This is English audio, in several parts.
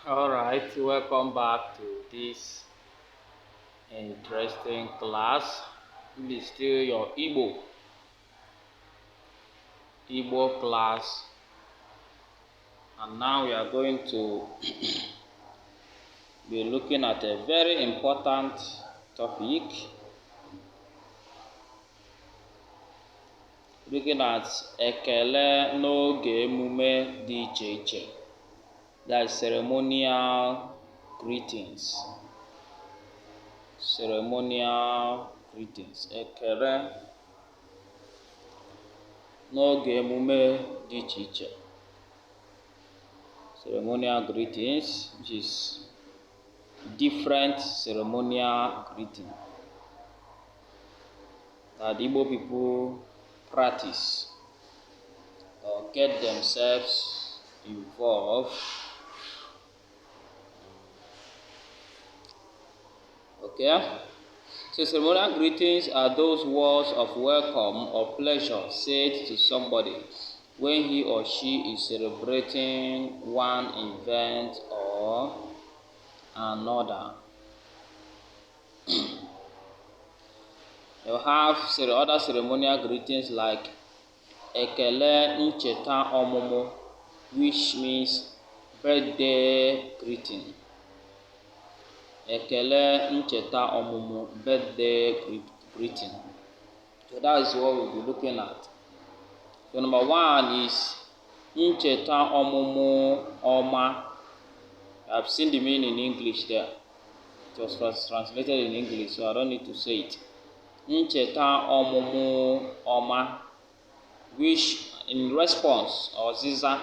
Alright, welcome back to this interesting class. This is still your Igbo class, and now we are going to be looking at a very important topic, looking at ekele n'oge emume dị iche iche. That is ceremonial greetings. Ceremonial greetings. Ekele n'oge emume dị iche iche. Ceremonial greetings, which is different ceremonial greeting that Igbo people practice or get themselves involved. Okay? So ceremonial greetings are those words of welcome or pleasure said to somebody when he or she is celebrating one event or another. You have other ceremonial greetings like ekele ncheta ọmụmụ, which means birthday greeting. Ekele ncheta ọmụmụ, birthday greeting. So that is what we'll be looking at. So number one is ncheta ọmụmụ ọma. I've seen the meaning in English there. It was translated in English, so I don't need to say it. Ncheta ọmụmụ ọma, which in response, or ziza,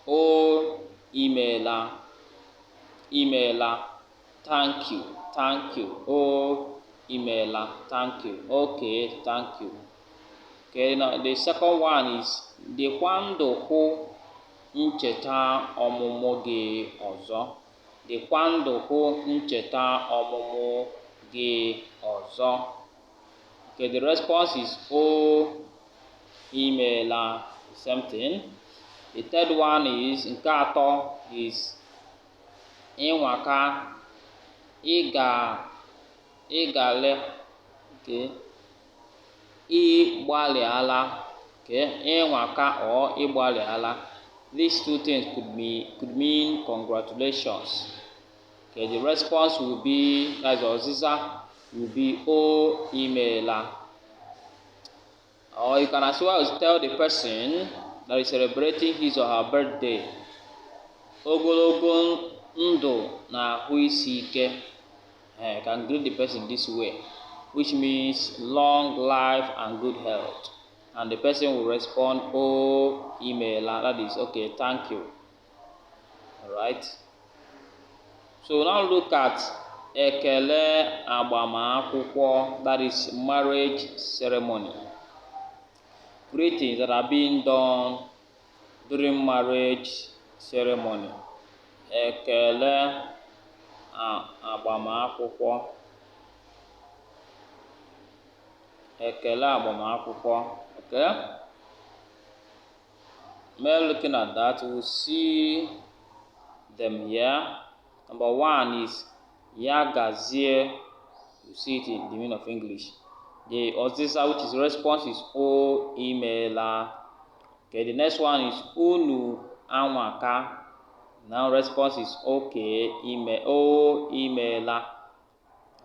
o imeela, thank you, o imeela, thank you, okay, thank you. Okay, now the second one is dịkwa ndụ hụ ncheta ọmụmụ gị ọzọ. Dịkwa ndụ hụ ncheta ọmụmụ gị ọzọ. Okay, the response is o imeela, the same thing. The third one is nke atọ is ịnwaka, ịgale, okay, ịgbalịala, okay, ịnwaka or ịgbalịala. These two things could mean congratulations. Okay, the response will be, that's Oziza, will be o imeela. Or you can as well tell the person that is celebrating his or her birthday, ogologo ndụ na ahụ isi ike. You can greet the person this way, which means long life and good health. And the person will respond, o imeela, that is, okay, thank you. Alright? So now look at ekele agbamakwụkwọ, that is marriage ceremony. Greetings that are being done during marriage ceremony. Ekele agbamakwụkwọ. Ekele agbamakwụkwọ. Okay? While looking at that, we'll see them here. Number one is ya gazie. You see it in the meaning of English. The Oziza, which is response, is o imeela. Okay, the next one is unu anwaka. Now response is okay, o imeela.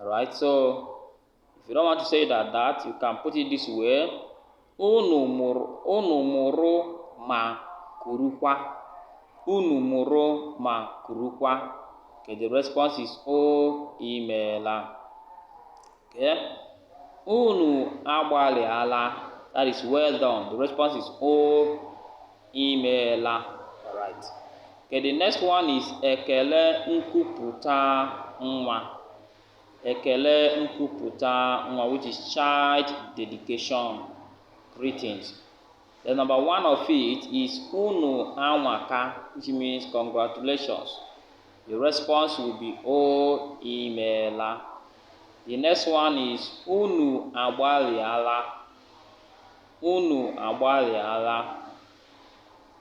Alright, so if you don't want to say that, you can put it this way. Unu mụrụ ma kurukwa. Unu mụrụ ma kurukwa. Okay, the response is o imeela. Okay. Unu agbalịala, that is well done. The response is o imeela. Alright. Okay, the next one is ekele nkwupụta nwa. Ekele nkwupụta nwa, which is child dedication greetings. The number one of it is unu anwaka, which means congratulations. The response will be o imeela. The next one is unu agbalịala. Unu agbalịala.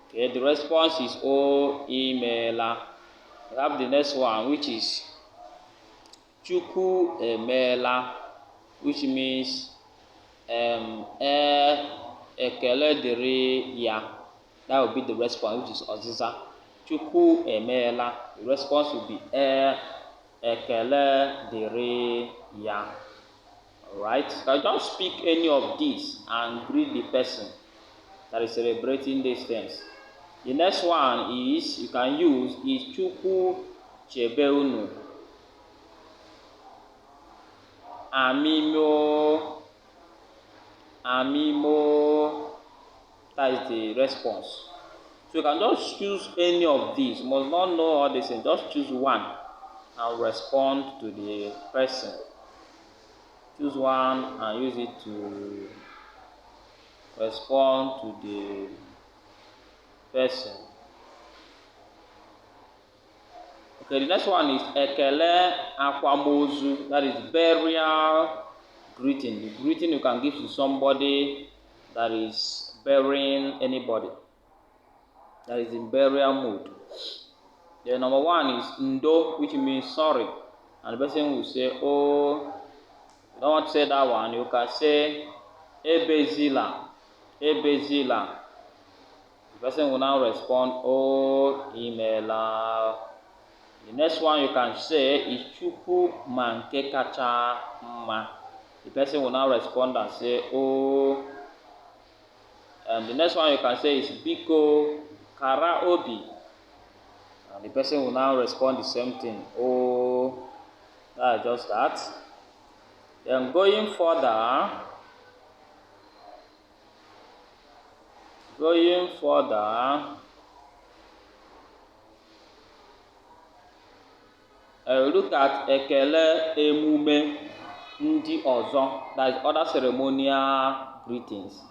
Okay, the response is o imeela. We have the next one, which is Chukwu emeela, which means ekele dịrị ya. That will be the response, which is ọzịza. Chukwu emeela. The response will be ekele dịrị ya. Alright? So I don't speak any of these and greet the person that is celebrating these things. The next one is you can use is Chukwu chebe unu. Amimo. That is the response. So you can just choose any of these. You must not know all these things. Just choose one and respond to the person. Choose one and use it to respond to the person. Okay, the next one is ekele akwamozu. That is burial greeting. The greeting you can give to somebody that is burying anybody, that is in burial mood. The number one is ndo, which means sorry. And the person will say, oh, you don't want to say that one. You can say ebezila. The person will now respond, oh, imela. The next one you can say is Chukwu manke kacha mma. The person will now respond and say, oh. And the next one you can say is Biko kara obi. And the person will now respond the same thing, oh. That's just that. Then going further, look at ekele emume ndị ọzọ. That is other ceremonial greetings.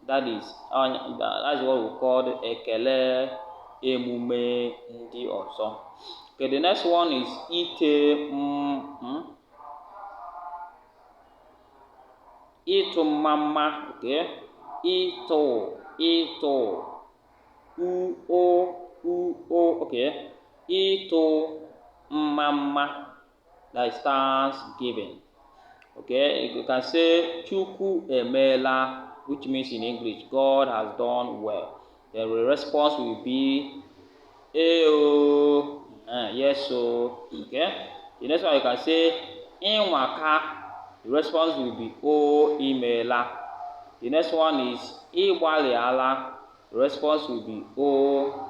That's what we call ekele emume ndị ọzọ. Okay, the next one is ite ịtụ mmamma. Okay, ịtụ okay, ịtụ mmamma. That is thanksgiving. Okay, you can say Chukwu emeela, which means in English, God has done well. Then the response will be Eo, yes so. Okay. The next one you can say Inwaka. The response will be O imeela. The next one is Igbaliala. The response will be O.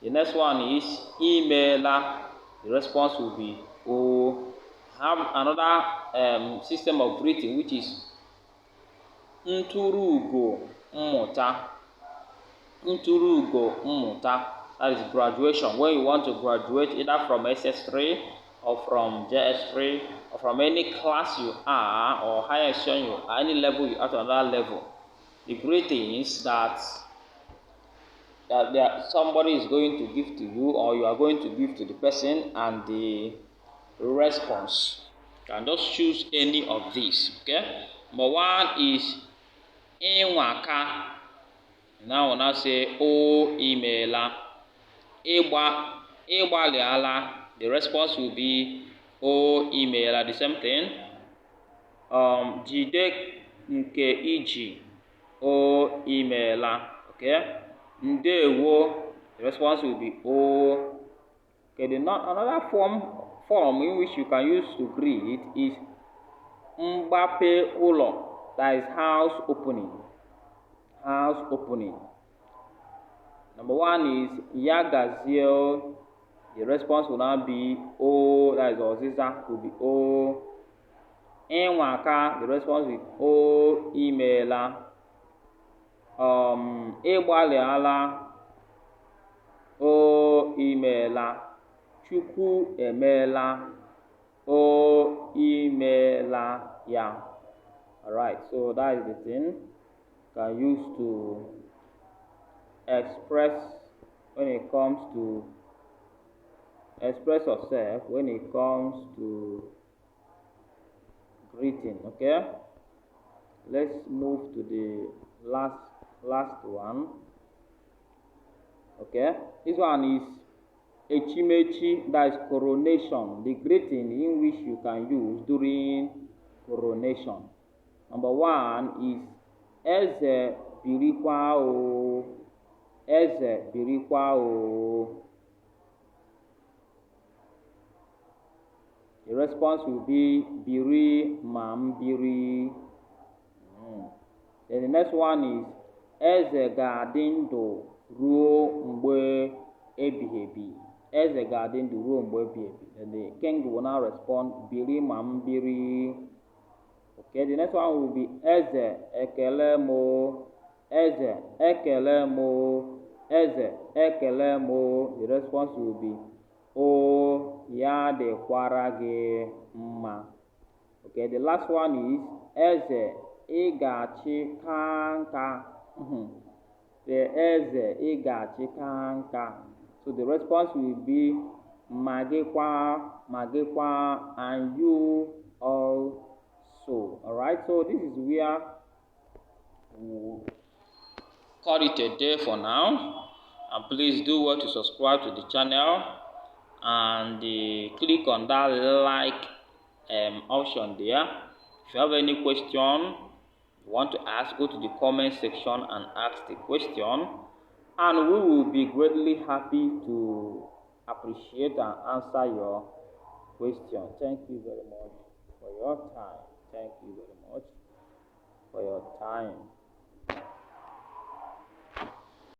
The next one is Imeela. The response will be O. Have another system of greeting, which is Nturugo mmụta. That is graduation. When you want to graduate either from SS3 or from Js2 or from any class you are or higher institution you are, any level you are to another level, the greetings that somebody is going to give to you or you are going to give to the person, and the response. You can just choose any of these. Okay. Number one is Inwaka. Now we'll now say O imeela. Igbaliala. The response will be O imeela. The same thing. Jide nke iji. O imeela. Okay. Ndewo. The response will be O. Okay. Another form in which you can use to greet is Mgbape ụlọ. That is house opening. Number one is Yagazie. The response will now be O. That is ọzịza, will be O. Inwaka. The response will be O imeela. Ịgbaliala. O imeela. Chukwu emeela. O imeela ya. Alright, so that is the thing you can use to express when it comes to express yourself when it comes to greeting. Okay, let's move to the last one. Okay, this one is Echimechi, that is coronation, the greeting in which you can use during coronation. Number 1 is Eze birikwa o. Eze birikwa o. The response will be biri mam biri. Then the next one is Eze ga-adị ndụ ruo mgbe ebighị ebi. Eze ga-adị ndụ ruo mgbe ebighị ebi. Then the king will now respond biri mam biri. Okay, the next one will be Eze ekele mo. Eze ekele mo. Eze ekele mo. The response will be O ya dịkwara gị mma. Okay, the last one is Eze ị ga-achị ka nka. The Eze ị ga-achị ka nka. So the response will be magikwa, magikwa, and you also. Alright, so this is where we'll call it a day for now. And please do well to subscribe to the channel and click on that like option there. If you have any question you want to ask, go to the comment section and ask the question, and we will be greatly happy to appreciate and answer your question. Thank you very much for your time. Thank you very much for your time.